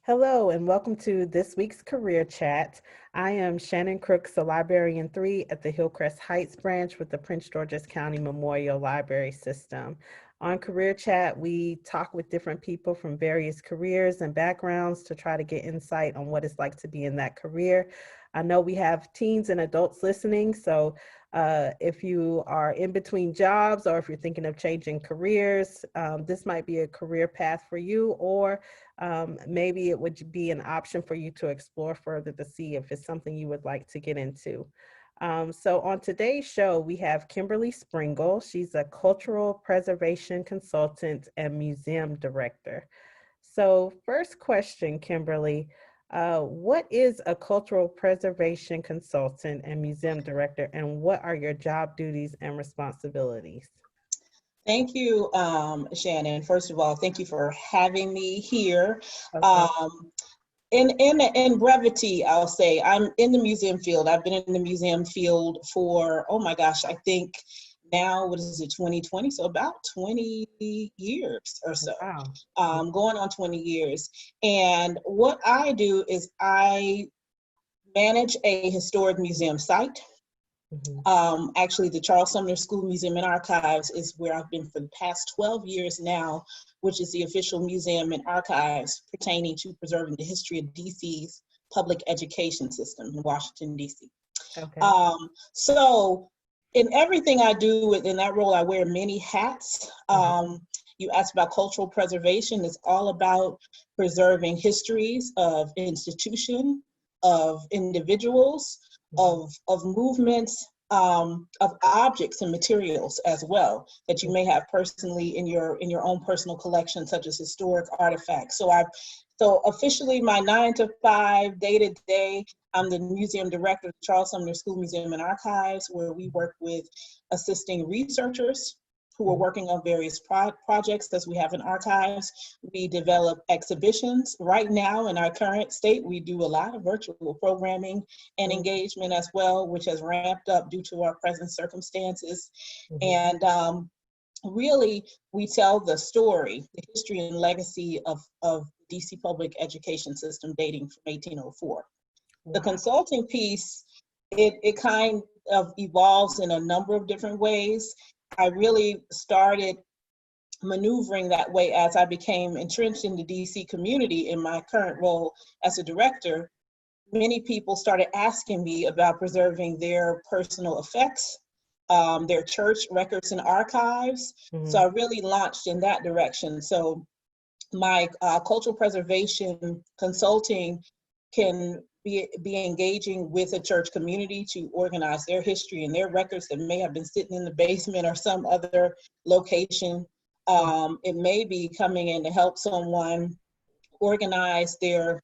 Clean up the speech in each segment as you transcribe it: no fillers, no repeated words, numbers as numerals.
Hello, and welcome to this week's Career Chat. I am Shannon Crooks, a Librarian 3 at the Hillcrest Heights branch with the Prince George's County Memorial Library System. On Career Chat, we talk with different people from various careers and backgrounds to try to get insight on what it's like to be in that career. I know we have teens and adults listening, so if you are in between jobs or if you're thinking of changing careers, this might be a career path for you, or maybe it would be an option for you to explore further to see if it's something you would like to get into. So on today's show, we have Kimberly Springle. She's a cultural preservation consultant and museum director. So first question, Kimberly, what is a cultural preservation consultant and museum director, and what are your job duties and responsibilities? Thank you, Shannon. First of all, thank you for having me here. Okay. In brevity, I'll say I'm in the museum field. I've been in the museum field for, oh my gosh, I think now, what is it, 2020? So about 20 years or so, Wow. going on 20 years. And what I do is I manage a historic museum site. Mhm. Actually, the Charles Sumner School Museum and Archives is where I've been for the past 12 years now, which is the official museum and archives pertaining to preserving the history of DC's public education system in Washington, DC. Okay. So in everything I do in that role, I wear many hats. Mhm. You asked about cultural preservation. It's all about preserving histories of institution, of individuals, Mhm. of movements, of objects and materials as well that you may have personally in your own personal collection, such as historic artifacts. So officially my 9 to 5 day to day, I'm the museum director of the Charles Sumner School Museum and Archives, where we work with assisting researchers who are Mhm. working on various projects as we have in archives. We develop exhibitions. Right now, in our current state, we do a lot of virtual programming and Mhm. engagement as well, which has ramped up due to our present circumstances. Mhm. And really, we tell the story, the history and legacy of DC public education system dating from 1804. The Wow. consulting piece, it kind of evolves in a number of different ways. I really started maneuvering that way as I became entrenched in the DC community in my current role as a director. Many people started asking me about preserving their personal effects, their church records and archives. So Mhm. I really launched in that direction. So my cultural preservation consulting can be engaging with a church community to organize their history and their records that may have been sitting in the basement or some other location. It may be coming in to help someone organize their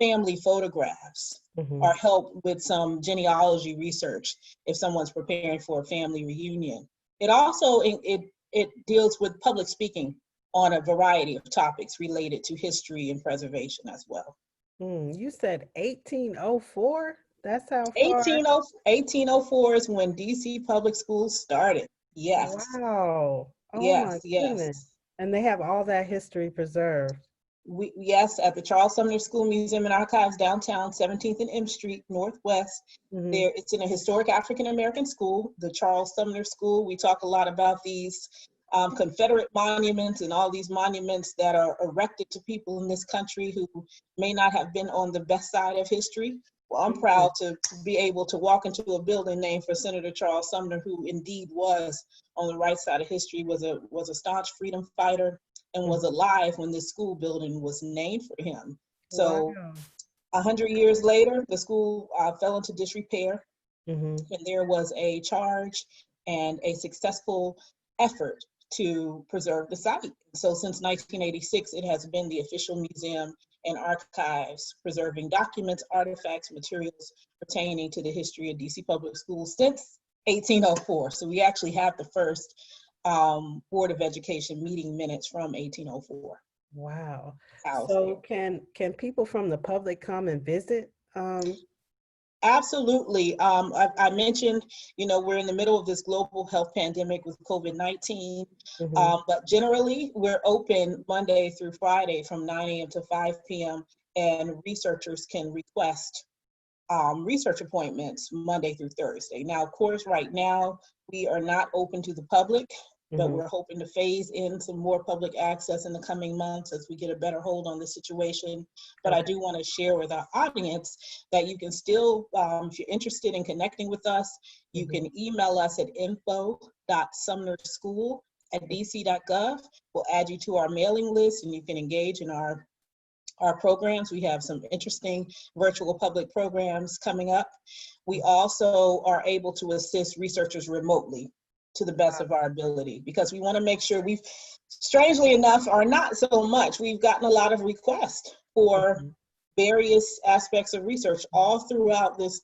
family photographs Mhm. or help with some genealogy research if someone's preparing for a family reunion. It also it deals with public speaking on a variety of topics related to history and preservation as well. You said 1804? That's how far? 1804 is when DC public schools started. Yes, Wow. Oh yes, my goodness. yes. And they have all that history preserved. Yes, at the Charles Sumner School Museum and Archives downtown, 17th and M Street, Northwest. Mhm. There, it's in a historic African American school, the Charles Sumner School. We talk a lot about these Confederate monuments and all these monuments that are erected to people in this country who may not have been on the best side of history. Well, I'm Mhm. proud to be able to walk into a building named for Senator Charles Sumner, who indeed was on the right side of history, was a staunch freedom fighter, and was Mhm. alive when this school building was named for him. So Wow. 100 years later, the school fell into disrepair, Mhm. and there was a charge and a successful effort to preserve the site. So since 1986, it has been the official museum and archives preserving documents, artifacts, materials pertaining to the history of DC Public Schools since 1804. So we actually have the first Board of Education meeting minutes from 1804. Wow. House So there. can people from the public come and visit? Absolutely. I mentioned, we're in the middle of this global health pandemic with COVID-19, Mm-hmm. but generally we're open Monday through Friday from 9 a.m. to 5 p.m. and researchers can request research appointments Monday through Thursday. Now, of course, right now we are not open to the public, but Mm-hmm. we're hoping to phase in some more public access in the coming months as we get a better hold on the situation. But I Okay. do want to share with our audience that you can still, if you're interested in connecting with us, you Mm-hmm. can email us at info.sumnerschool@dc.gov. We'll add you to our mailing list and you can engage in our programs. We have some interesting virtual public programs coming up. We also are able to assist researchers remotely to the best of our ability because we want to make sure strangely enough, are not so much. We've gotten a lot of requests for Mm-hmm. various aspects of research all throughout this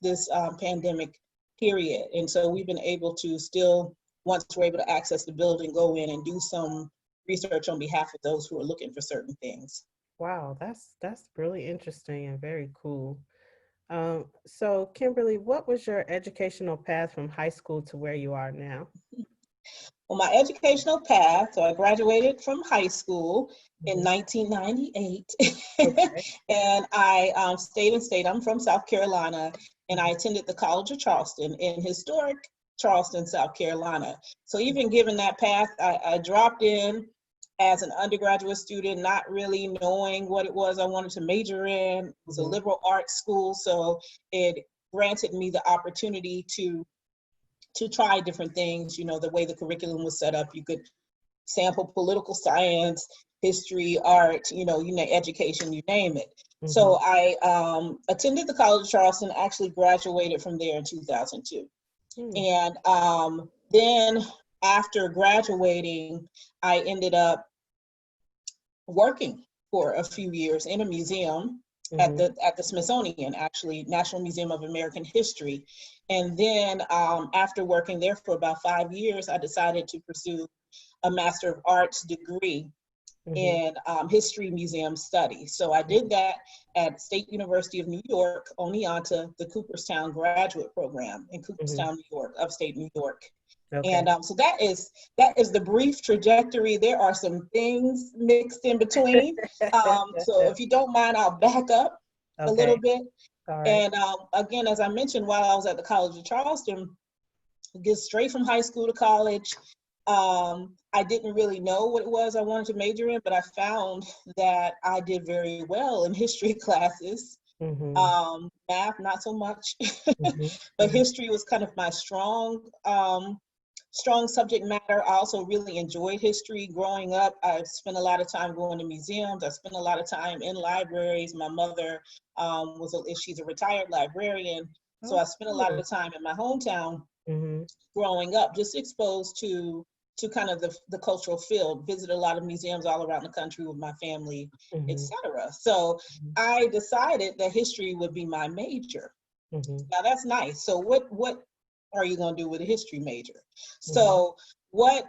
pandemic period. And so we've been able to still, once we're able to access the building, go in and do some research on behalf of those who are looking for certain things. Wow, that's really interesting and very cool. So Kimberly, what was your educational path from high school to where you are now? Well, my educational path, so I graduated from high school in Hmm. 1998, Okay. and I stayed in state. I'm from South Carolina, and I attended the College of Charleston in historic Charleston, South Carolina. So even given that path, I dropped in as an undergraduate student, not really knowing what it was I wanted to major in. It was a Hmm. liberal arts school, so it granted me the opportunity to try different things. The way the curriculum was set up, you could sample political science, history, art, education, you name it. Hmm. So I attended the College of Charleston, actually graduated from there in 2002. Hmm. And then after graduating, I ended up working for a few years in a museum at Hmm. the Smithsonian, actually, National Museum of American History. And then after working there for about 5 years, I decided to pursue a Master of Arts degree Hmm. in history museum studies. So I did that at State University of New York, Oneonta, the Cooperstown graduate program in Hmm. Cooperstown, New York, upstate New York. And Okay. so that is the brief trajectory. There are some things mixed in between. So if you don't mind, I'll back up a little Okay. bit. All right. And again, as I mentioned, while I was at the College of Charleston, get straight from high school to college. I didn't really know what it was I wanted to major in, but I found that I did very well in history classes. Hmm. Math, not so much, Hmm. but Hmm. history was kind of my strong subject matter. I also really enjoyed history growing up. I spent a lot of time going to museums. I spent a lot of time in libraries. My mother she's a retired librarian, so Oh, I spent a lot cool. of time in my hometown Hmm. growing up, just exposed to kind of the cultural field, visited a lot of museums all around the country with my family, Hmm. etc. So I decided that history would be my major. Hmm. Now that's nice. So what are you going to do with a history major? Hmm. So what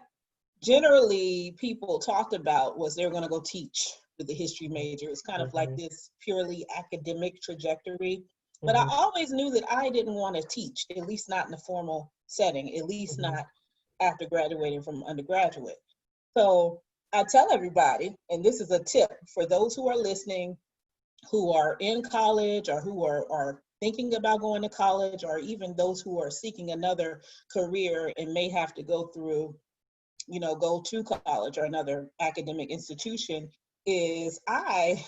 generally people talked about was they're going to go teach with the history major. It's kind of like Hmm. this purely academic trajectory. But I Hmm. always knew that I didn't want to teach, at least not in a formal setting, at least Hmm. not after graduating from undergraduate. So I tell everybody, and this is a tip for those who are listening, who are in college or who are thinking about going to college, or even those who are seeking another career and may have to go to college or another academic institution, is I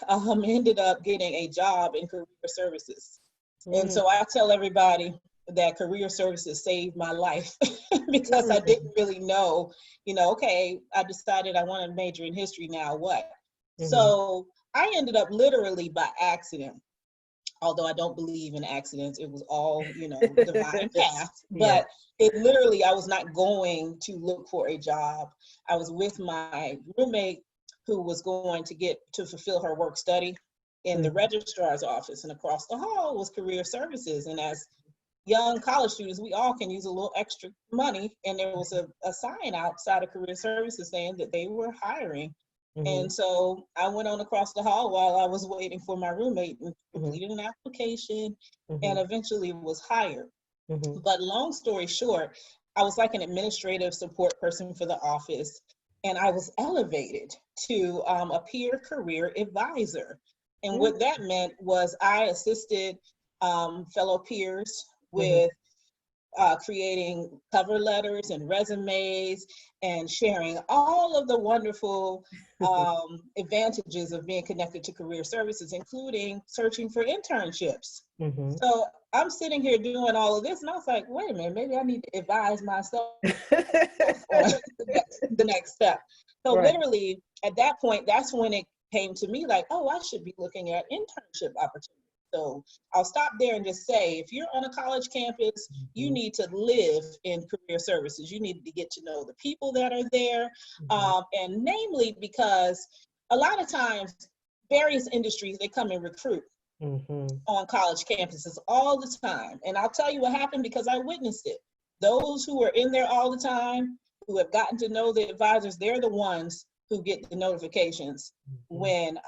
ended up getting a job in career services. And so I tell everybody that career services saved my life because I didn't really know, okay, I decided I want to major in history, now what? Hmm. So I ended up literally by accident, although I don't believe in accidents. It was all, divine path. Yeah. But it literally, I was not going to look for a job. I was with my roommate who was going to get to fulfill her work study in the Mhm. registrar's office, and across the hall was career services. And as young college students, we all can use a little extra money. And there was a sign outside of career services saying that they were hiring Mm-hmm. And so I went on across the hall while I was waiting for my roommate and Mm-hmm. completed an application Mm-hmm. and eventually was hired. Mm-hmm. But long story short, I was like an administrative support person for the office, and I was elevated to a peer career advisor. And what that meant was I assisted fellow peers Mm-hmm. with creating cover letters and resumes and sharing all of the wonderful advantages of being connected to career services, including searching for internships. Mm-hmm. So I'm sitting here doing all of this, and I was like, wait a minute, maybe I need to advise myself on the next step. So Right. literally at that point, that's when it came to me like, oh, I should be looking at internship opportunities. So I'll stop there and just say, if you're on a college campus, you Mm-hmm. need to live in career services. You need to get to know the people that are there. Mm-hmm. And namely because a lot of times various industries, they come and recruit Mm-hmm. on college campuses all the time. And I'll tell you what happened because I witnessed it. Those who are in there all the time, who have gotten to know the advisors, they're the ones who get the notifications when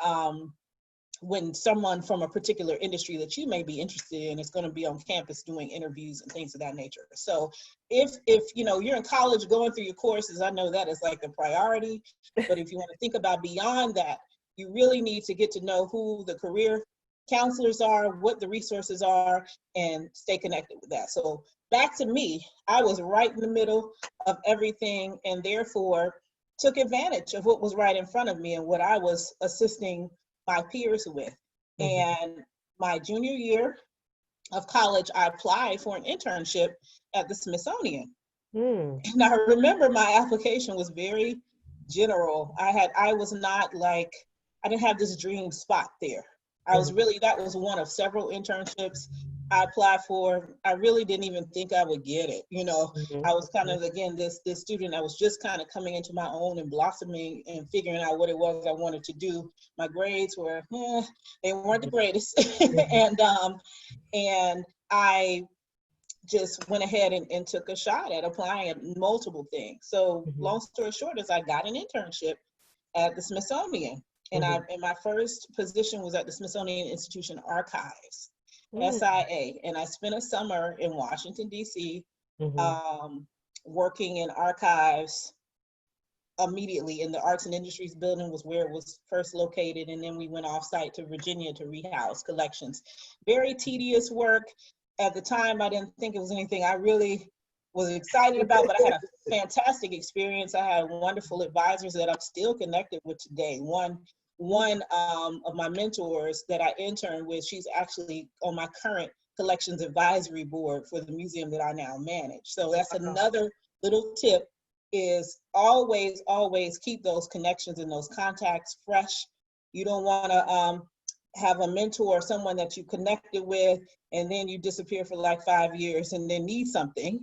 someone from a particular industry that you may be interested in is going to be on campus doing interviews and things of that nature. So if you know you're in college going through your courses, I know that is like the priority. But if you want to think about beyond that, you really need to get to know who the career counselors are, what the resources are, and stay connected with that. So back to me, I was right in the middle of everything and therefore took advantage of what was right in front of me and what I was assisting my peers with. Mm-hmm. And my junior year of college, I applied for an internship at the Smithsonian. Mm. And I remember my application was very general. I was not like, I didn't have this dream spot there. I was Mm-hmm. really, that was one of several internships I applied for. I really didn't even think I would get it. You know, I was kind Mm-hmm. of, again, this student, I was just kind of coming into my own and blossoming and figuring out what it was I wanted to do. My grades were, they weren't the greatest. Mm-hmm. and I just went ahead and took a shot at applying at multiple things. So Mm-hmm. long story short is I got an internship at the Smithsonian. Mm-hmm. And my first position was at the Smithsonian Institution Archives, Mm-hmm. SIA. And I spent a summer in Washington, D.C., Mm-hmm. um, working in archives immediately in the Arts and Industries building was where it was first located. And then we went off site to Virginia to rehouse collections. Very tedious work. At the time, I didn't think it was anything I really was excited about, but I had a fantastic experience. I had wonderful advisors that I'm still connected with today. One of my mentors that I interned with, she's actually on my current collections advisory board for the museum that I now manage. So that's another little tip, is always keep those connections and those contacts fresh. You don't want to have a mentor or someone that you connected with and then you disappear for like 5 years and then need something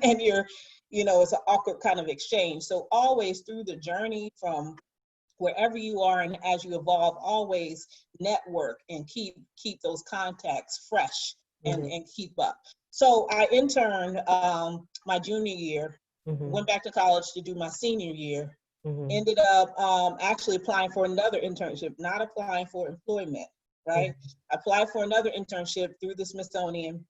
and you're, you know, it's an awkward kind of exchange. So always through the journey from wherever you are and as you evolve, always network and keep those contacts fresh Mm-hmm. and keep up. So I interned my junior year, Mm-hmm. went back to college to do my senior year, Mm-hmm. ended up actually applying for another internship, not applying for employment, right? I applied for another internship through the Smithsonian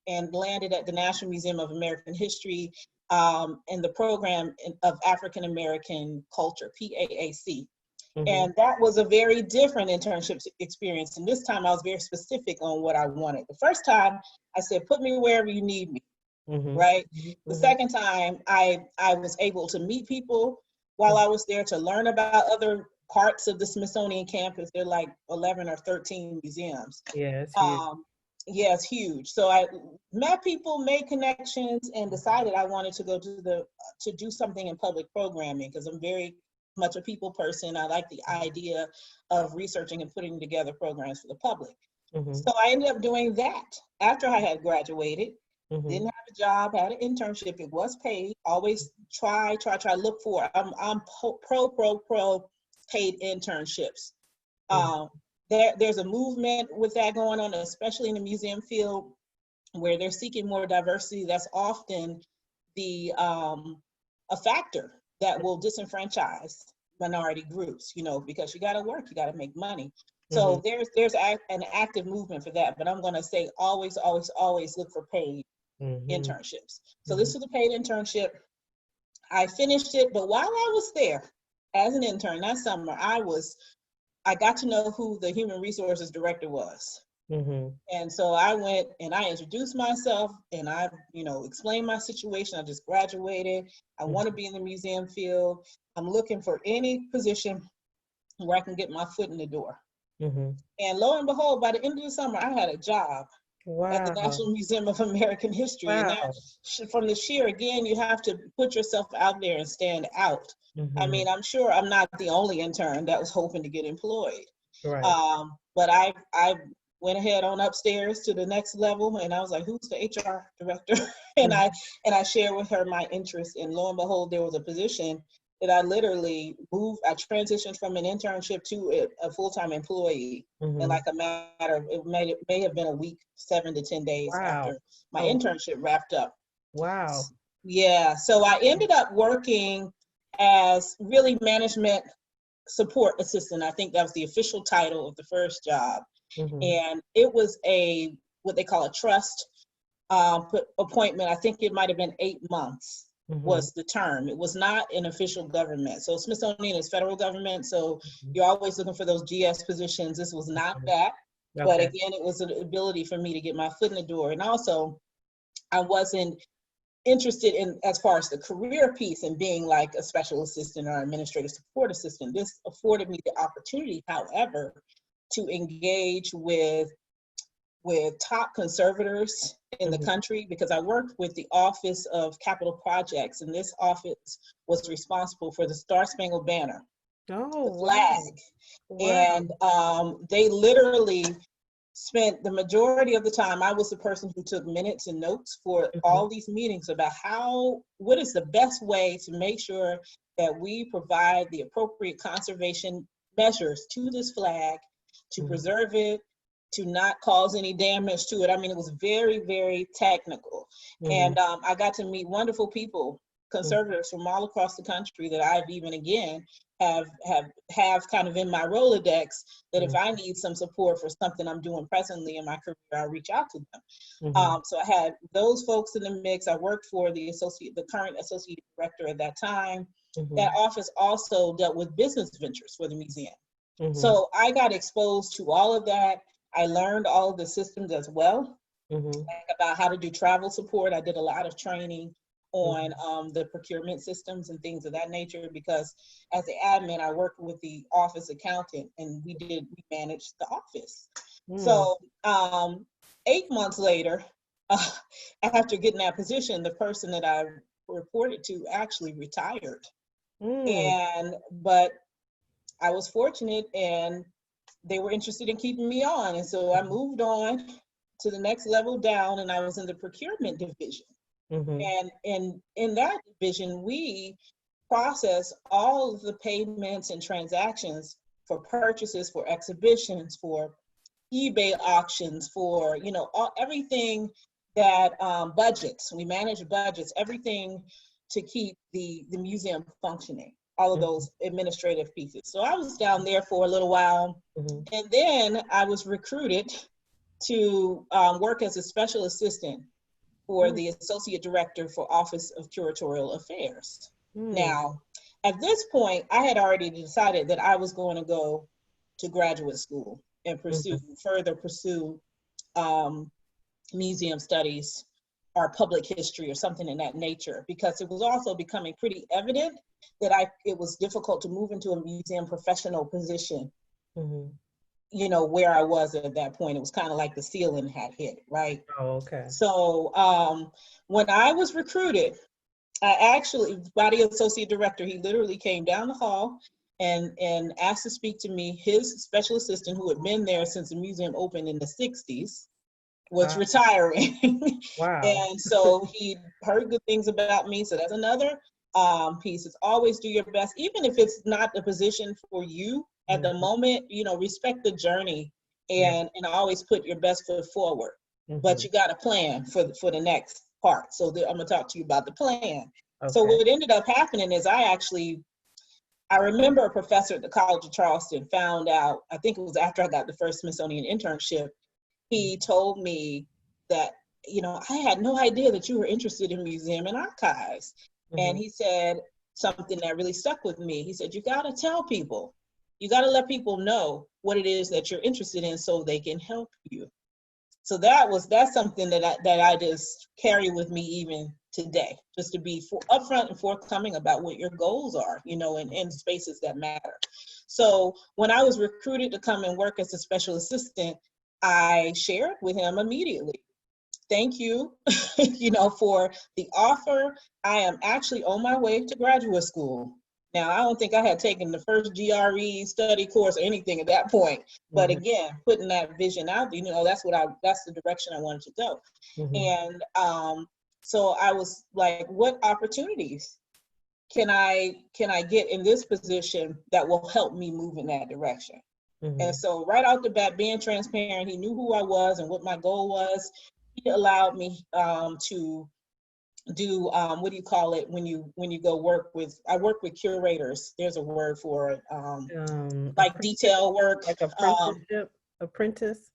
and landed at the National Museum of American History in the program of African American Culture, PAAC. Mm-hmm. And that was a very different internship experience. And this time I was very specific on what I wanted. The first time I said, put me wherever you need me, Mm-hmm. right? The Mm-hmm. second time I was able to meet people while I was there, to learn about other parts of the Smithsonian campus. There are like 11 or 13 museums. Yeah, it's huge. Yeah, it's huge. So I met people, made connections, and decided I wanted to go to do something in public programming because I'm very much a people person. I like the idea of researching and putting together programs for the public. Mm-hmm. So I ended up doing that after I had graduated. Mm-hmm. Didn't have a job, had an internship. It was paid. Always try, look for it. I'm pro paid internships. Mm-hmm. There's a movement with that going on, especially in the museum field, where they're seeking more diversity. That's often the a factor that will disenfranchise minority groups, because you got to work, you got to make money. Mm-hmm. So there's an active movement for that, but I'm going to say always, always, always look for paid Mm-hmm. internships. So Mm-hmm. this was a paid internship. I finished it, but while I was there as an intern that summer, I got to know who the human resources director was. Mm-hmm. And so I went and I introduced myself and I, explained my situation. I just graduated. I want to be in the museum field. I'm looking for any position where I can get my foot in the door. Mm-hmm. And lo and behold, by the end of the summer, I had a job at the Wow. National Museum of American History. And that, Wow. from the sheer, again, you have to put yourself out there and stand out. I Mm-hmm. mean, I'm sure I'm not the only intern that was hoping to get employed. Right. But I went ahead on upstairs to the next level, and I was like, "Who's the HR director?" and Mm-hmm. I shared with her my interest, and lo and behold, there was a position that I literally moved. I transitioned from an internship to a full-time employee in Mm-hmm. like a matter of it may have been a week, 7 to 10 days Wow. after my Oh, internship wrapped up. wow. Yeah, so I ended up working as really management support assistant. I think that was the official title of the first job. Mm-hmm. And it was what they call a trust appointment. I think it might have been 8 months Mm-hmm. was the term. It was not an official government. So Smithsonian is federal government. So Mm-hmm. you're always looking for those GS positions. This was not that. But Okay. again, it was an ability for me to get my foot in the door. And also, I wasn't interested in, as far as the career piece and being like a special assistant or administrative support assistant. This afforded me the opportunity, however, to engage with top conservators in the Mm-hmm. country, because I worked with the Office of Capital Projects, and this office was responsible for the Star Spangled Banner, Oh, the wow. flag. Wow. And they literally spent the majority of the time, I was the person who took minutes and notes for Mm-hmm. all these meetings about what is the best way to make sure that we provide the appropriate conservation measures to this flag, to Mm-hmm. preserve it, to not cause any damage to it. I mean, it was very, very technical. Mm-hmm. And I got to meet wonderful people, conservators from all across the country that I've even, again, have kind of in my Rolodex, that if I need some support for something I'm doing presently in my career, I reach out to them. Mm-hmm. So I had those folks in the mix. I worked for the current associate director at that time. Mm-hmm. That office also dealt with business ventures for the museum. Mm-hmm. So I got exposed to all of that. I learned all of the systems as well, Mm-hmm. like about how to do travel support. I did a lot of training on Mm-hmm. the procurement systems and things of that nature, because as the admin, I worked with the office accountant, and we managed the office. Mm. So 8 months later, after getting that position, the person that I reported to actually retired. Mm. But I was fortunate, and they were interested in keeping me on. And so I moved on to the next level down, and I was in the procurement division. Mm-hmm. And in that division, we process all of the payments and transactions for purchases, for exhibitions, for eBay auctions, for everything that budgets. We manage budgets, everything to keep the museum functioning. All of Mm-hmm. those administrative pieces. So I was down there for a little while, Mm-hmm. and then I was recruited to work as a special assistant for the associate director for Office of Curatorial Affairs. Mm-hmm. Now, at this point, I had already decided that I was going to go to graduate school and further pursue um, museum studies or public history or something in that nature, because it was also becoming pretty evident that it was difficult to move into a museum professional position, Mm-hmm. where I was at that point. It was kind of like the ceiling had hit, right? Oh, okay. So when I was recruited, I actually, by the associate director, he literally came down the hall and asked to speak to me. His special assistant, who had been there since the museum opened in the 60s, was Wow. retiring. Wow. And so he heard good things about me. So that's another piece, is always do your best, even if it's not the position for you at the Mm-hmm. moment. Respect the journey, Yeah. and always put your best foot forward. Mm-hmm. But you got a plan for the next part. So I'm gonna talk to you about the plan. So Okay. what ended up happening is I I remember a professor at the College of Charleston found out, I think it was after I got the first Smithsonian internship, he told me that, I had no idea that you were interested in museum and archives. And he said something that really stuck with me. He said, you got to tell people, you got to let people know what it is that you're interested in so they can help you. So that's something that I just carry with me even today, just to be upfront and forthcoming about what your goals are, in spaces that matter. So when I was recruited to come and work as a special assistant, I shared with him immediately. Thank you, for the offer. I am actually on my way to graduate school. Now, I don't think I had taken the first GRE study course or anything at that point. But again, putting that vision out, that's the direction I wanted to go. And so I was like, what opportunities can I get in this position that will help me move in that direction? And so right out the bat, being transparent, he knew who I was and what my goal was. He allowed me to do what do you call it when you go I work with curators. There's a word for it, like detail work, like apprenticeship, apprentice.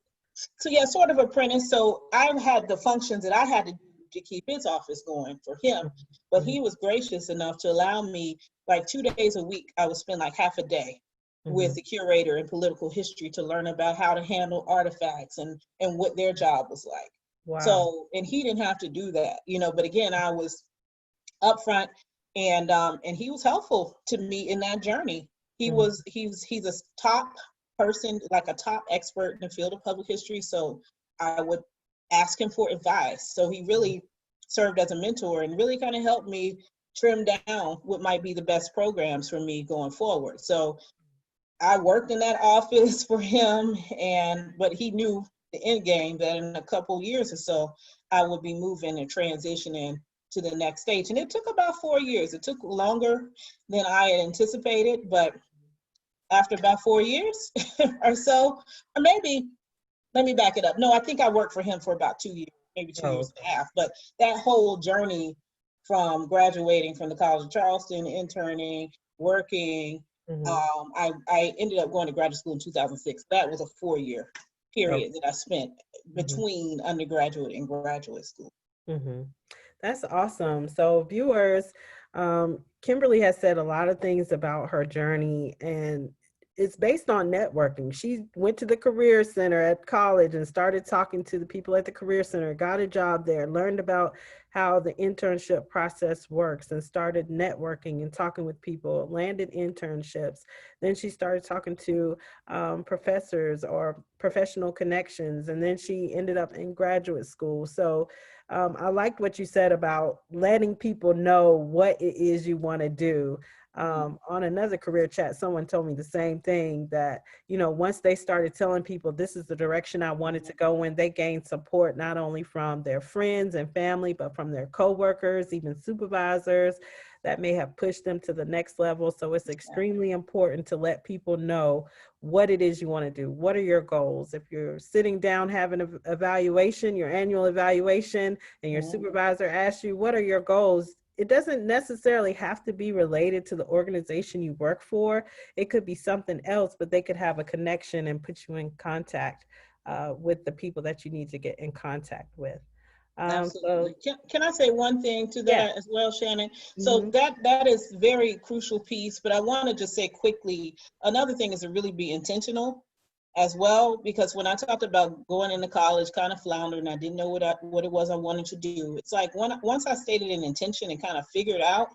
So yeah, sort of apprentice. So I had the functions that I had to do to keep his office going for him, but he was gracious enough to allow me, like 2 days a week, I would spend like half a day with the curator in political history to learn about how to handle artifacts and what their job was like. Wow. So, and he didn't have to do that, but again, I was upfront, and he was helpful to me in that journey. He's a top person, like a top expert in the field of public history. So I would ask him for advice. So he really served as a mentor and really kind of helped me trim down what might be the best programs for me going forward. So I worked in that office for him, but he knew the end game that in a couple years or so, I would be moving and transitioning to the next stage. And it took about 4 years. It took longer than I had anticipated, but after about 4 years or so, or maybe, let me back it up. No, I think I worked for him for about 2 years, maybe 2 years and a half. But that whole journey from graduating from the College of Charleston, interning, working, I ended up going to graduate school in 2006. That was a 4-year period that I spent between undergraduate and graduate school. That's awesome. So viewers, Kimberly has said a lot of things about her journey, and it's based on networking. She went to the Career Center at college and started talking to the people at the Career Center, got a job there, learned about how the internship process works, and started networking and talking with people, landed internships. Then she started talking to professors or professional connections, and then she ended up in graduate school. So I liked what you said about letting people know what it is you want to do. On another career chat, someone told me the same thing, that, once they started telling people this is the direction I wanted to go in, they gained support not only from their friends and family, but from their coworkers, even supervisors that may have pushed them to the next level. So it's extremely important to let people know what it is you want to do. What are your goals? If you're sitting down having an evaluation, your annual evaluation, and your supervisor asks you, what are your goals? It doesn't necessarily have to be related to the organization you work for. It could be something else, but they could have a connection and put you in contact with the people that you need to get in contact with. Absolutely. Can I say one thing to that as well, Shannon? So that is very crucial piece, but I want to just say quickly, another thing is to really be intentional as well, because when I talked about going into college, kind of floundering, I didn't know what it was I wanted to do. It's like once I stated an intention and kind of figured out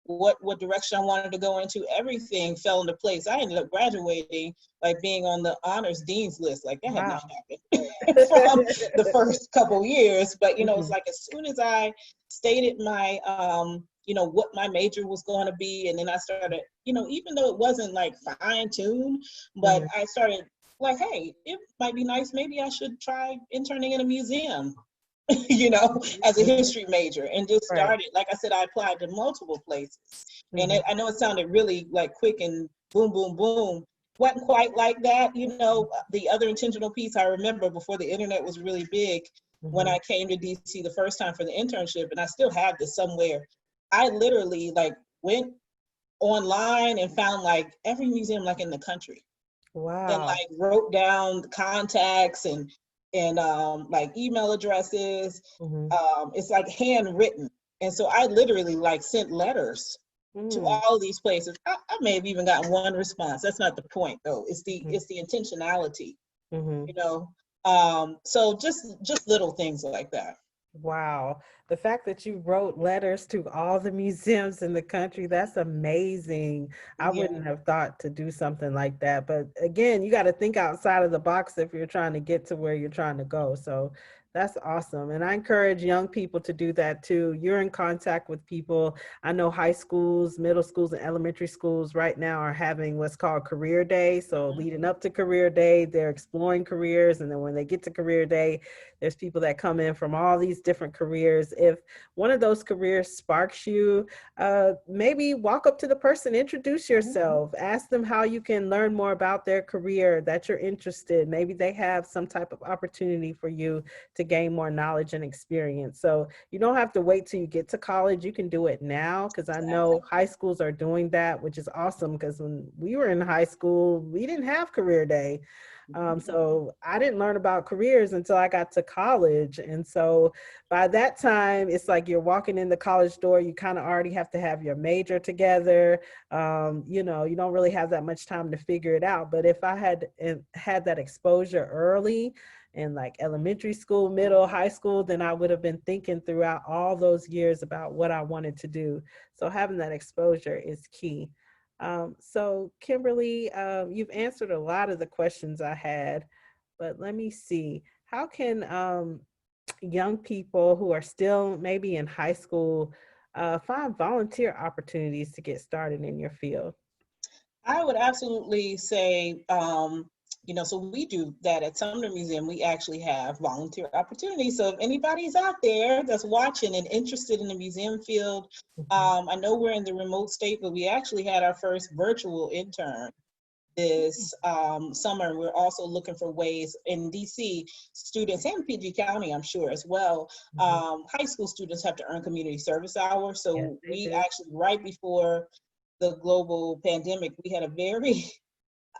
what direction I wanted to go into, everything fell into place. I ended up graduating, like being on the honors dean's list. Like that had not happened from the first couple years. But it's like as soon as I stated my what my major was going to be, and then I started, even though it wasn't like fine-tuned, but I started like, hey, it might be nice, maybe I should try interning in a museum. As a history major, and just started, like I said, I applied to multiple places. And I know it sounded really like quick and boom, boom, boom. Wasn't quite like that. The other intentional piece I remember before the internet was really big, when I came to DC the first time for the internship, and I still have this somewhere. I literally like went online and found like every museum like in the country, and Wow. like wrote down the contacts and like email addresses. Mm-hmm. It's like handwritten. And so I literally like sent letters to Mm-hmm. all these places. I may have even gotten one response. That's not the point though. It's the intentionality, Mm-hmm. you know. So just little things like that. Wow. The fact that you wrote letters to all the museums in the country, that's amazing. I Yeah. wouldn't have thought to do something like that. But again, you got to think outside of the box if you're trying to get to where you're trying to go. So that's awesome. And I encourage young people to do that too. You're in contact with people. I know high schools, middle schools, and elementary schools right now are having what's called Career Day. So leading up to Career Day, they're exploring careers. And then when they get to Career Day, there's people that come in from all these different careers. If one of those careers sparks you, maybe walk up to the person, introduce yourself, ask them how you can learn more about their career, that you're interested. Maybe they have some type of opportunity for you to gain more knowledge and experience. So you don't have to wait till you get to college. You can do it now, because I Exactly. know high schools are doing that, which is awesome, because when we were in high school, we didn't have Career Day. So I didn't learn about careers until I got to college. And so by that time, it's like you're walking in the college door, you kind of already have to have your major together. You know, you don't really have that much time to figure it out. But if I had that exposure early in like elementary school, middle, high school, then I would have been thinking throughout all those years about what I wanted to do. So having that exposure is key. So Kimberly, you've answered a lot of the questions I had, but let me see. How can young people who are still maybe in high school find volunteer opportunities to get started in your field? I would absolutely say, so we do that at Sumner Museum. We actually have volunteer opportunities. So if anybody's out there that's watching and interested in the museum field, Mhm. I know we're in the remote state, but we actually had our first virtual intern this summer. We're also looking for ways in DC, students and PG County, I'm sure as well. Mhm. High school students have to earn community service hours. Yes, So they we do. actually, right before the global pandemic, we had a very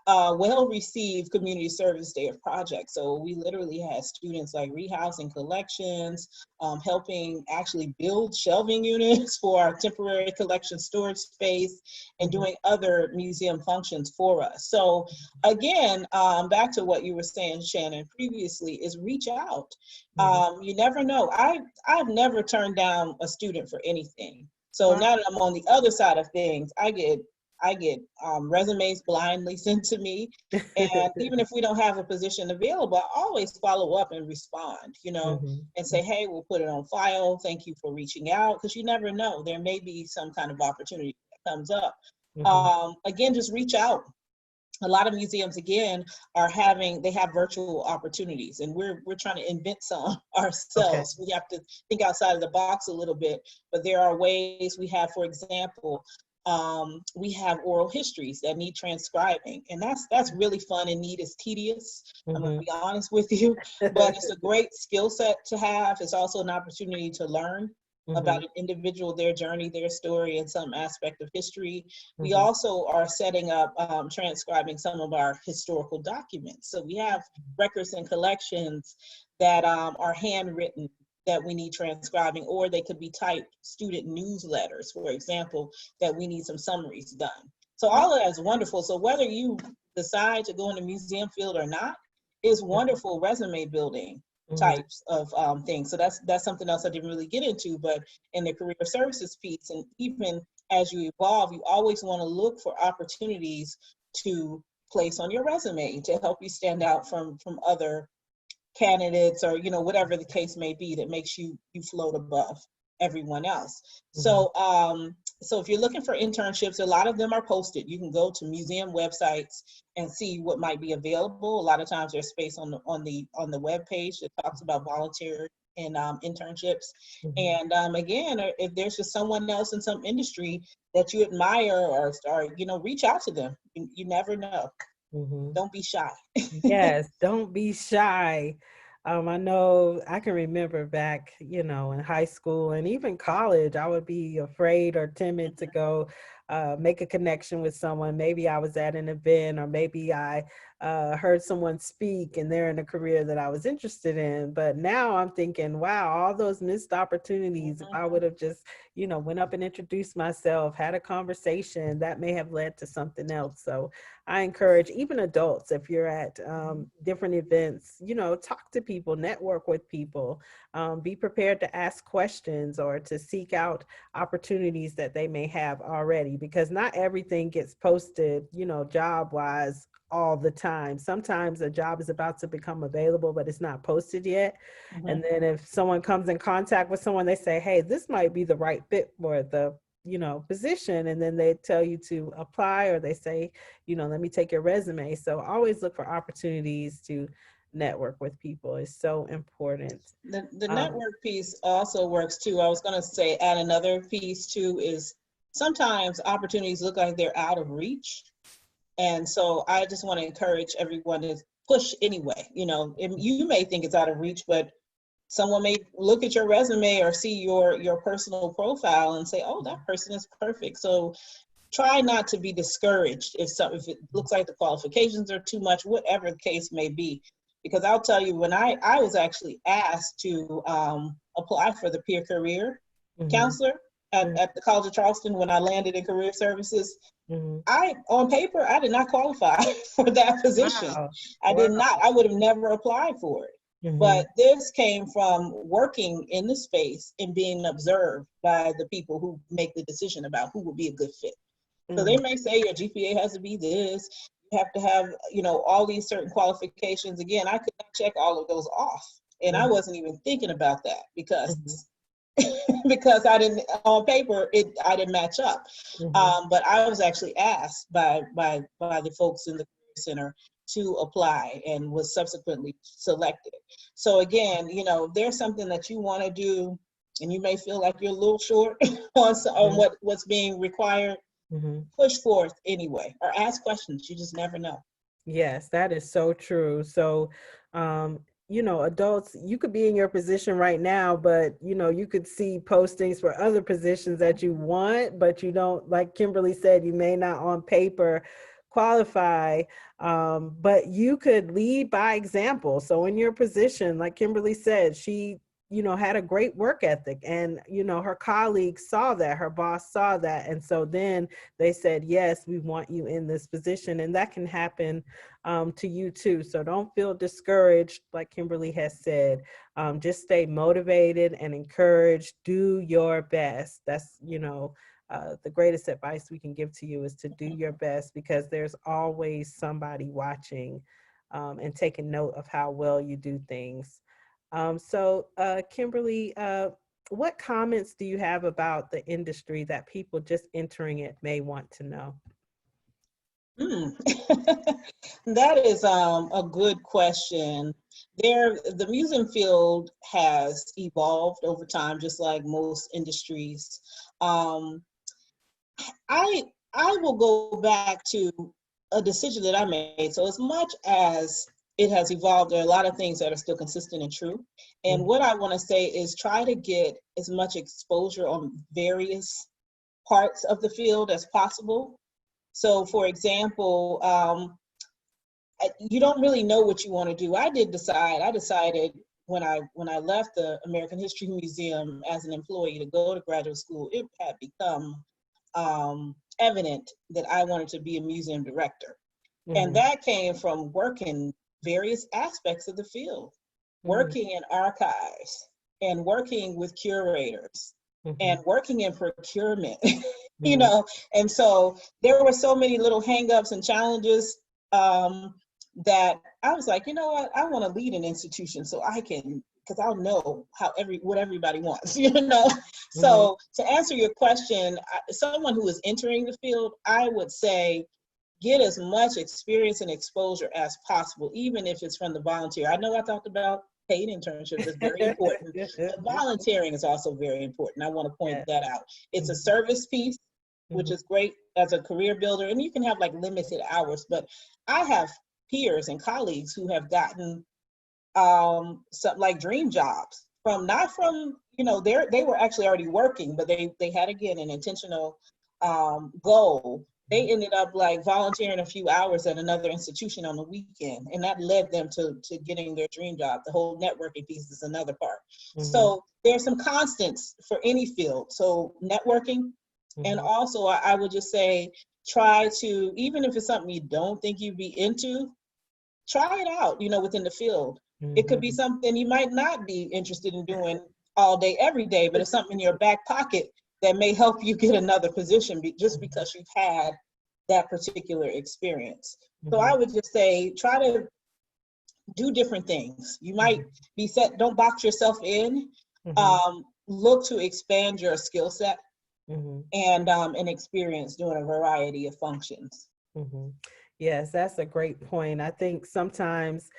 well-received community service day of projects. So we literally had students like rehousing collections, helping actually build shelving units for our temporary collection storage space, and Mhm. doing other museum functions for us. So again, back to what you were saying, Shannon, previously, is reach out. Mhm. You never know. I've never turned down a student for anything. So Wow. now that I'm on the other side of things, I get resumes blindly sent to me. And even if we don't have a position available, I always follow up and respond, Mhm. and say, hey, we'll put it on file. Thank you for reaching out. Because you never know, there may be some kind of opportunity that comes up. Mhm. Again, just reach out. A lot of museums, again, they have virtual opportunities, and we're trying to invent some Okay. ourselves. We have to think outside of the box a little bit, but there are ways. We have, for example, we have oral histories that need transcribing, and that's really fun and neat. It's tedious, I'm gonna Mhm. be honest with you, but it's a great skill set to have. It's also an opportunity to learn about Mhm. an individual, their journey, their story, and some aspect of history. We Mhm. also are setting up, transcribing some of our historical documents. So we have records and collections that are handwritten that we need transcribing, or they could be typed student newsletters, for example, that we need some summaries done. So Oh. all of that is wonderful. So whether you decide to go in the museum field or not, is wonderful resume building Mhm. types of things. So that's something else I didn't really get into, but in the career services piece, and even as you evolve, you always want to look for opportunities to place on your resume to help you stand out from other candidates, or whatever the case may be, that makes you float above everyone else. Mhm. So if you're looking for internships, a lot of them are posted. You can go to museum websites and see what might be available. A lot of times there's space on the web page that talks about volunteer and internships. Mhm. And again, if there's just someone else in some industry that you admire, or reach out to them. You never know. Mhm. Don't be shy. Yes, don't be shy. I know I can remember back, in high school and even college, I would be afraid or timid to go make a connection with someone. Maybe I was at an event, or maybe I heard someone speak and they're in a career that I was interested in. But now I'm thinking, wow, all those missed opportunities, if I would have just, went up and introduced myself, had a conversation, that may have led to something else. So I encourage even adults, if you're at different events, talk to people, network with people, be prepared to ask questions or to seek out opportunities that they may have already, because not everything gets posted, job wise all the time. Sometimes a job is about to become available, but it's not posted yet. And then if someone comes in contact with someone, they say, hey, this might be the right fit for the position, and then they tell you to apply, or they say, let me take your resume. So always look for opportunities to network with people. Is so important. The network piece also works too. I was going to say, add another piece too, is sometimes opportunities look like they're out of reach. And so I just want to encourage everyone to push anyway. You may think it's out of reach, but someone may look at your resume or see your personal profile and say, oh, that person is perfect. So try not to be discouraged if it looks like the qualifications are too much, whatever the case may be. Because I'll tell you, when I was actually asked to apply for the peer career counselor at the College of Charleston, when I landed in career services, on paper, I did not qualify for that position. Wow. I did not. I would have never applied for it. But this came from working in the space and being observed by the people who make the decision about who would be a good fit. So they may say your GPA has to be this, you have to have, all these certain qualifications. Again, I could not check all of those off. And I wasn't even thinking about that because because I didn't, on paper, I didn't match up. But I was actually asked by the folks in the Career Center to apply and was subsequently selected. So again, there's something that you want to do and you may feel like you're a little short on what's being required. Push forth anyway, or ask questions. You just never know. Yes, that is so true. So, adults, you could be in your position right now, but, you could see postings for other positions that you want, but you don't, like Kimberly said, you may not on paper qualify, but you could lead by example. So in your position, like Kimberly said, she had a great work ethic, and, her colleagues saw that, her boss saw that. And so then they said, yes, we want you in this position. And that can happen to you too. So don't feel discouraged. Like Kimberly has said, just stay motivated and encouraged. Do your best. That's, the greatest advice we can give to you is to do your best, because there's always somebody watching and taking note of how well you do things. So Kimberly, what comments do you have about the industry that people just entering it may want to know? That is a good question. The museum field has evolved over time, just like most industries. I will go back to a decision that I made. So as much as it has evolved, there are a lot of things that are still consistent and true. And what I want to say is try to get as much exposure on various parts of the field as possible. So for example, you don't really know what you want to do. I decided when I left the American History Museum as an employee to go to graduate school, it had become evident that I wanted to be a museum director. And that came from working various aspects of the field, working in archives and working with curators and working in procurement, and so there were so many little hangups and challenges that I was like, you know what, I want to lead an institution so I can, because I'll know what everybody wants, So to answer your question, someone who is entering the field, I would say, get as much experience and exposure as possible, even if it's from the volunteer. I know I talked about paid internships, is very important. But volunteering is also very important. I want to point that out. It's a service piece, which is great as a career builder, and you can have like limited hours, but I have peers and colleagues who have gotten some like dream jobs they were actually already working, but they had, again, an intentional goal, they ended up like volunteering a few hours at another institution on the weekend, and that led them to getting their dream job. The whole networking piece is another part. So there's some constants for any field. So networking, and also I would just say, try to, even if it's something you don't think you'd be into, try it out, within the field. It could be something you might not be interested in doing all day, every day, but it's something in your back pocket that may help you get another position just because you've had that particular experience. So I would just say, try to do different things. You might be set, don't box yourself in. Look to expand your skill set and experience doing a variety of functions. Yes, that's a great point. I think sometimes,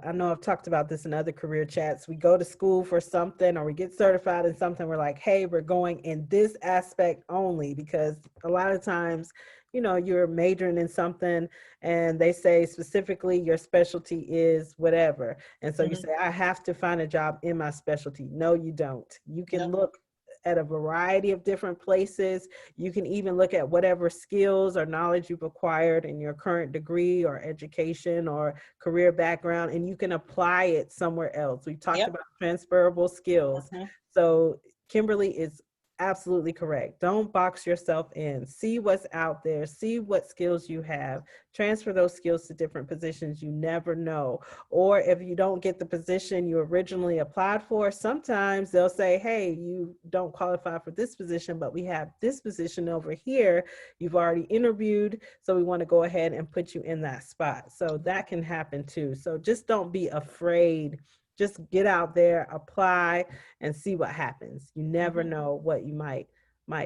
I know I've talked about this in other career chats, we go to school for something or we get certified in something, we're like, hey, we're going in this aspect only, because a lot of times, you're majoring in something and they say specifically your specialty is whatever. And so you say, I have to find a job in my specialty. No, you don't. You can look at a variety of different places. You can even look at whatever skills or knowledge you've acquired in your current degree or education or career background, and you can apply it somewhere else. We talked about transferable skills. So Kimberly is absolutely correct. Don't box yourself in. See what's out there. See what skills you have. Transfer those skills to different positions. You never know. Or if you don't get the position you originally applied for, sometimes they'll say, hey, you don't qualify for this position, but we have this position over here. You've already interviewed, so we want to go ahead and put you in that spot. So that can happen too. So just don't be afraid. Just get out there, apply, and see what happens. You never know what you might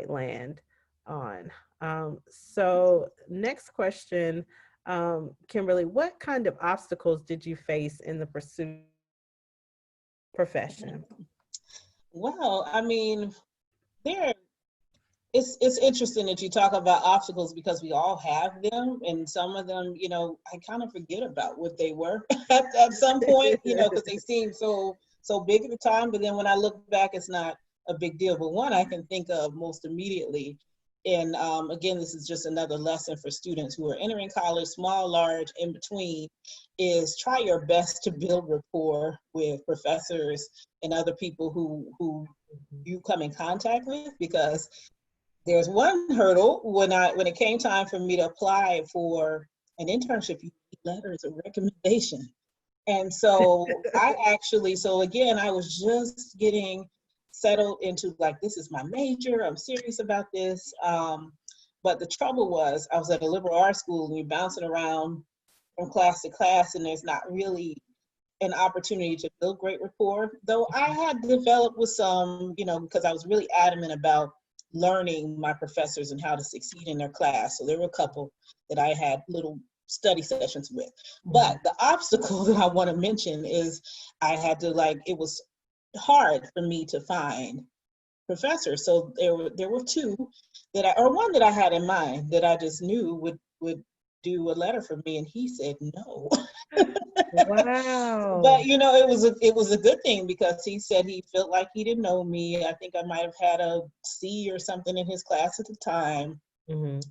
land on. So next question, Kimberly, what kind of obstacles did you face in the pursuit of profession? Well, I mean, it's interesting that you talk about obstacles, because we all have them, and some of them, I kind of forget about what they were at some point, because they seem so big at the time, but then when I look back, it's not a big deal. But one I can think of most immediately, and again, this is just another lesson for students who are entering college, small, large, in between, is try your best to build rapport with professors and other people who you come in contact with, because there's one hurdle when it came time for me to apply for an internship. You need letters of recommendation. And so again, I was just getting settled into, like, this is my major, I'm serious about this. But the trouble was, I was at a liberal arts school, and you're bouncing around from class to class, and there's not really an opportunity to build great rapport. Though I had developed with some, because I was really adamant about learning my professors and how to succeed in their class. So there were a couple that I had little study sessions with. But the obstacle that I want to mention is I had to, it was hard for me to find professors. So there were two one that I had in mind that I just knew would do a letter for me, and he said no. Wow. But it was a good thing, because he said he felt like he didn't know me. I think I might have had a C or something in his class at the time. And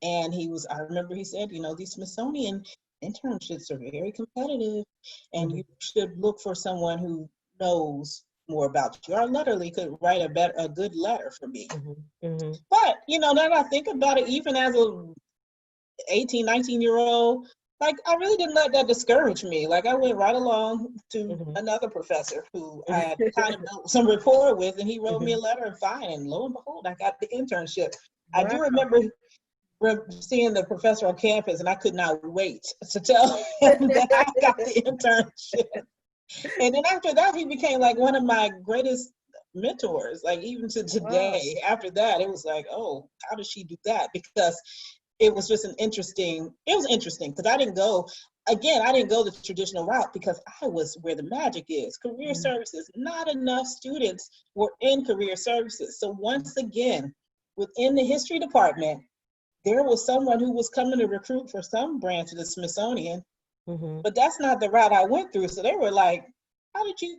I remember he said, these Smithsonian internships are very competitive, and you should look for someone who knows more about you. I literally could write a good letter for me. But now that I think about it, even as a 18, 19-year-old, I really didn't let that discourage me. I went right along to another professor who I had kind of built some rapport with, and he wrote me a letter, and fine, and lo and behold, I got the internship. Wow. I do remember seeing the professor on campus, and I could not wait to tell him that I got the internship. And then after that, he became one of my greatest mentors, even to today. Wow. After that, it was oh, how did she do that? Because it was just interesting because I didn't go the traditional route, because I was where the magic is, career services. Not enough students were in career services. So once again, within the history department, there was someone who was coming to recruit for some branch of the Smithsonian, but that's not the route I went through. So they were how did you,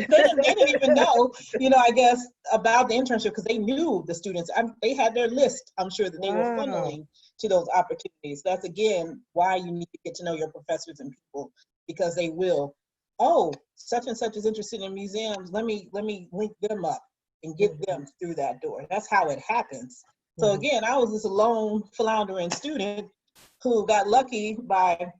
they didn't even know, I guess about the internship because they knew the students. They had their list, I'm sure, that they were Wow. funneling to those opportunities. That's, again, why you need to get to know your professors and people, because they will, oh, such and such is interested in museums. Let me link them up and get Mhm, them through that door. That's how it happens. So mhm, again, I was this lone floundering student who got lucky by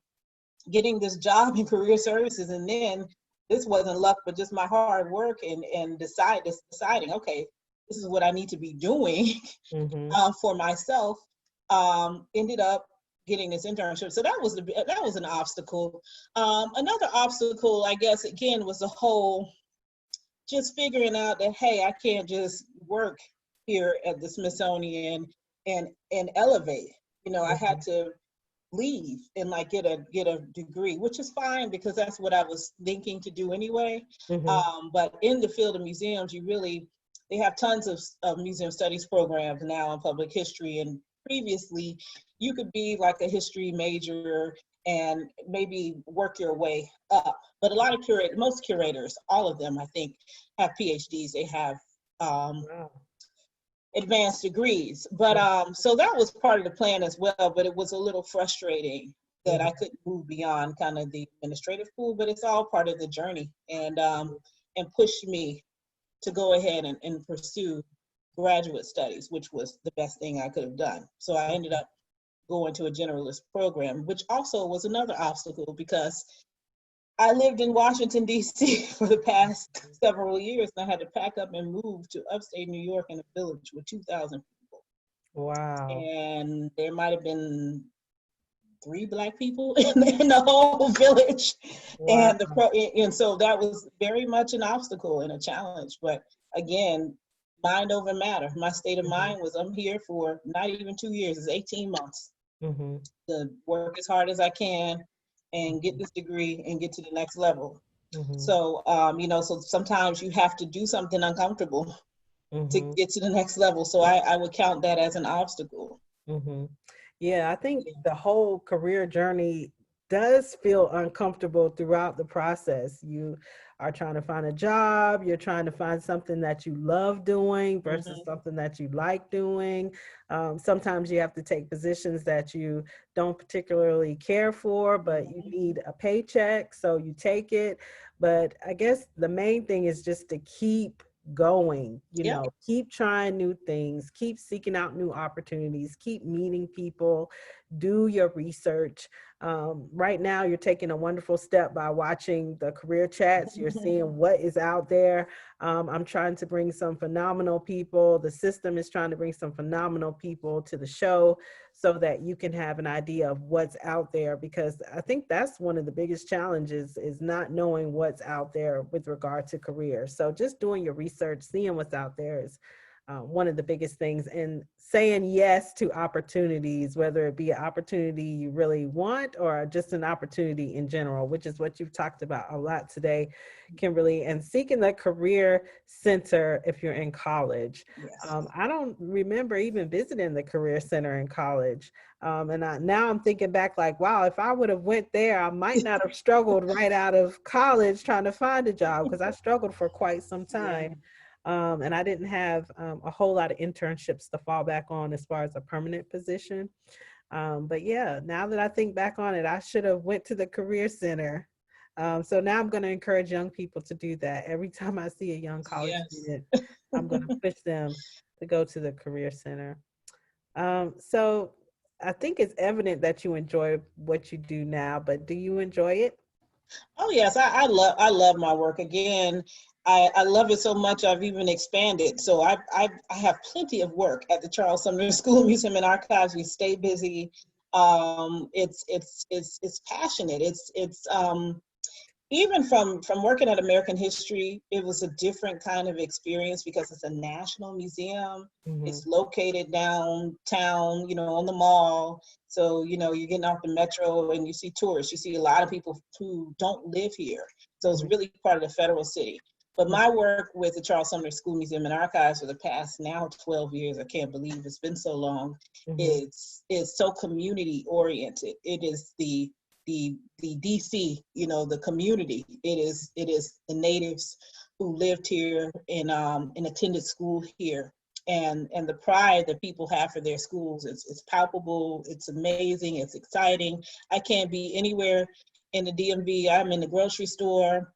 getting this job in career services, and then this wasn't luck but just my hard work and deciding, okay, this is what I need to be doing mhm, for myself. Ended up getting this internship, so that was an obstacle. Another obstacle, I guess, again, was the whole just figuring out that, hey, I can't just work here at the Smithsonian and elevate. I had mhm, to leave and like get a degree, which is fine because that's what I was thinking to do anyway. mhm, But in the field of museums, they have tons of museum studies programs now in public history, and previously you could be like a history major and maybe work your way up. But a lot of most curators, all of them, I think, have PhDs. They have um, wow. advanced degrees. But so that was part of the plan as well, but it was a little frustrating that I Mhm, couldn't move beyond kind of the administrative pool, but it's all part of the journey, and pushed me to go ahead and pursue graduate studies, which was the best thing I could have done. So I ended mhm, up going to a generalist program, which also was another obstacle because I lived in Washington, D.C. for the past several years, and I had to pack up and move to upstate New York in a village with 2,000 people. wow. And there might have been 3 Black people in the whole village. Wow. And so that was very much an obstacle and a challenge. But again, mind over matter. My state of Mhm, mind was, I'm here for not even 2 years, it's 18 months mhm, to work as hard as I can and get mhm, this degree and get to the next level. mhm, So, so sometimes you have to do something uncomfortable to mhm, get to the next level. So I would count that as an obstacle. mhm. Yeah, I think the whole career journey does feel uncomfortable throughout the process. You are trying to find a job, you're trying to find something that you love doing versus Hmm. something that you like doing. Sometimes you have to take positions that you don't particularly care for, but you Hmm. need a paycheck, so you take it. But I guess the main thing is just to keep going, Yep. keep trying new things, keep seeking out new opportunities, keep meeting people, do your research. Right now, you're taking a wonderful step by watching the career chats. You're seeing what is out there. I'm trying to bring some phenomenal people. The system is trying to bring some phenomenal people to the show so that you can have an idea of what's out there, because I think that's one of the biggest challenges is not knowing what's out there with regard to careers. So just doing your research, seeing what's out there is one of the biggest things, and saying yes to opportunities, whether it be an opportunity you really want or just an opportunity in general, which is what you've talked about a lot today, Kimberly, and seeking the career center if you're in college. Yes. I don't remember even visiting the career center in college. Now I'm thinking back like, wow, if I would have went there, I might not have struggled right out of college trying to find a job, because I struggled for quite some Yeah. time. And I didn't have a whole lot of internships to fall back on as far as a permanent position. But yeah, now that I think back on it, I should have went to the career center. So now I'm going to encourage young people to do that. Every time I see a young college Yes. student, I'm going to push them to go to the career center. So I think it's evident that you enjoy what you do now, but do you enjoy it? Oh yes, I love my work. Again, I love it so much I've even expanded. So I have plenty of work at the Charles Sumner School Museum and Archives. We stay busy. It's passionate. It's even from working at American History, it was a different kind of experience because it's a national museum. Hmm. It's located downtown, on the mall. So, you're getting off the metro and you see tourists. You see a lot of people who don't live here. So it's really part of the federal city. But my work with the Charles Sumner School Museum and Archives for the past now 12 years, I can't believe it's been so long, Hmm. is so community oriented. It is the the DC, the community. It is the natives who lived here and attended school here. And the pride that people have for their schools, it's palpable, it's amazing, it's exciting. I can't be anywhere in the DMV. I'm in the grocery store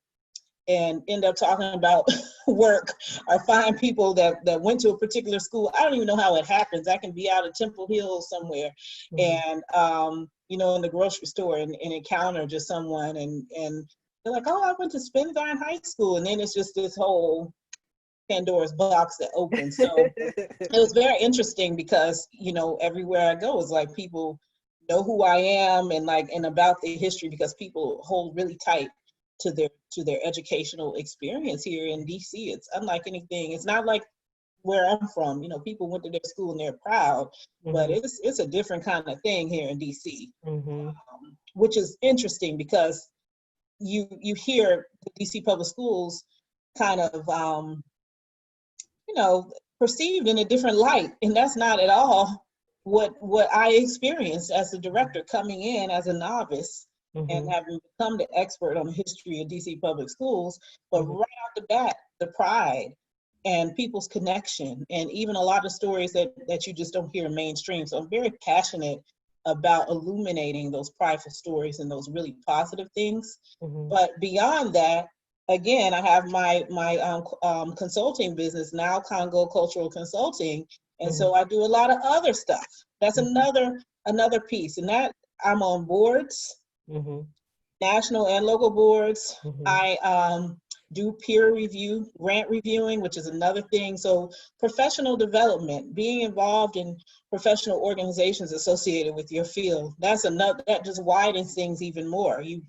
and end up talking about work, or find people that went to a particular school. I don't even know how it happens. I can be out at Temple Hill somewhere, and in the grocery store and encounter just someone, and they're like, "Oh, I went to Spindine High School," and then it's just this whole Pandora's box that opens. So it was very interesting because everywhere I go is like people know who I am, and about the history, because people hold really tight to their educational experience here in DC. It's unlike anything. It's not like where I'm from. People went to their school and they're proud, but it's a different kind of thing here in DC, which is interesting because you hear the DC public schools kind of perceived in a different light, and that's not at all what I experienced as a director, coming in as a novice and having become the expert on the history of DC public schools. But right out the bat, the pride and people's connection, and even a lot of stories that you just don't hear mainstream. So I'm very passionate about illuminating those prideful stories and those really positive things. But beyond that, again, I have my consulting business now, Congo Cultural Consulting, and so I do a lot of other stuff. That's another piece, and that I'm on boards, national and local boards. I do peer review, grant reviewing, which is another thing. So professional development, being involved in professional organizations associated with your field, that's another, that just widens things even more. You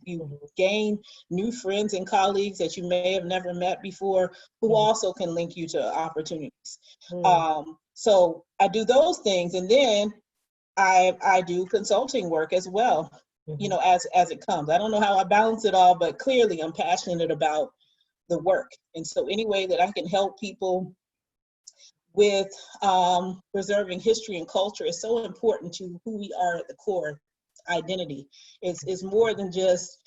gain new friends and colleagues that you may have never met before, who also can link you to opportunities. So I do those things, and then I do consulting work as well, as it comes. I don't know how I balance it all, but clearly I'm passionate about the work. And so any way that I can help people with preserving history and culture is so important to who we are at the core identity. It's more than just,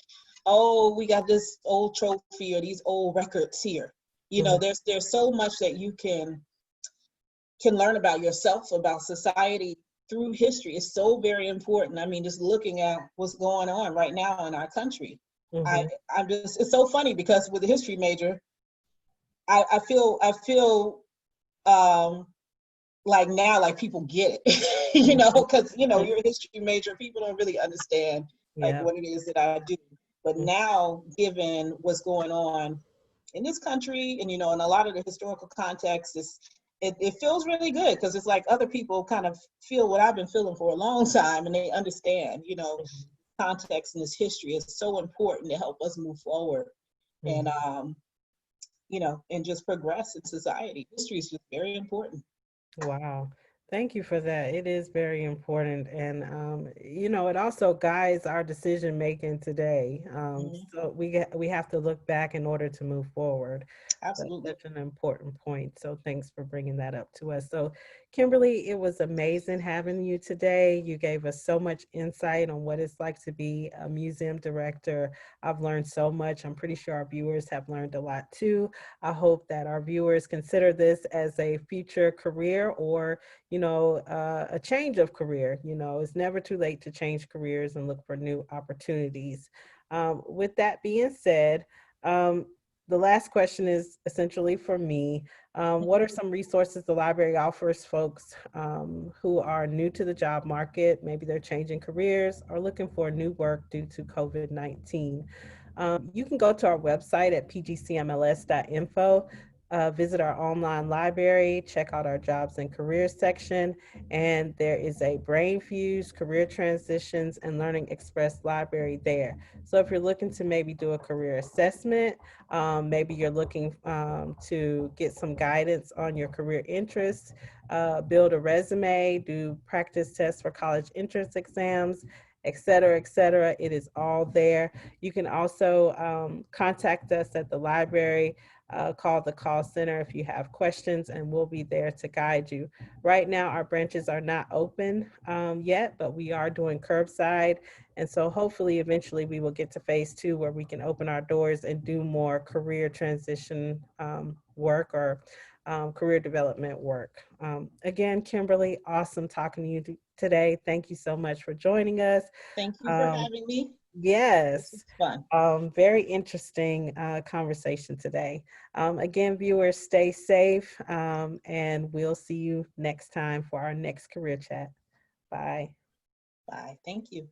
oh, we got this old trophy or these old records here. There's so much that you can learn about yourself, about society through history. Is so very important. I mean, just looking at what's going on right now in our country. I'm just, it's so funny because with a history major, I feel like now, like people get it, because you're a history major, people don't really understand like what it is that I do. But now, given what's going on in this country, and in a lot of the historical context, it feels really good, because it's like other people kind of feel what I've been feeling for a long time, and they understand, context in this history is so important to help us move forward and and just progress in society. History is just very important. Wow. Thank you for that. It is very important. And, it also guides our decision making today. So we have to look back in order to move forward. Absolutely. That's such an important point. So thanks for bringing that up to us. So Kimberly, it was amazing having you today. You gave us so much insight on what it's like to be a museum director. I've learned so much. I'm pretty sure our viewers have learned a lot too. I hope that our viewers consider this as a future career, or a change of career. It's never too late to change careers and look for new opportunities. With that being said, the last question is essentially for me. What are some resources the library offers folks who are new to the job market? Maybe they're changing careers or looking for new work due to COVID-19. You can go to our website at pgcmls.info. Visit our online library, check out our jobs and careers section, and there is a Brain Fuse, Career Transitions, and Learning Express library there. So if you're looking to maybe do a career assessment, maybe you're looking to get some guidance on your career interests, build a resume, do practice tests for college entrance exams, et cetera, et cetera. It is all there. You can also contact us at the library, call the call center if you have questions, and we'll be there to guide you. Right now, our branches are not open yet, but we are doing curbside. And so hopefully, eventually, we will get to phase 2 where we can open our doors and do more career transition work or career development work. Again, Kimberly, awesome talking to you today. Thank you so much for joining us. Thank you for Um, having me. This yes, was fun. very interesting conversation today. Again, viewers, stay safe, and we'll see you next time for our next career chat. Bye. Bye. Thank you.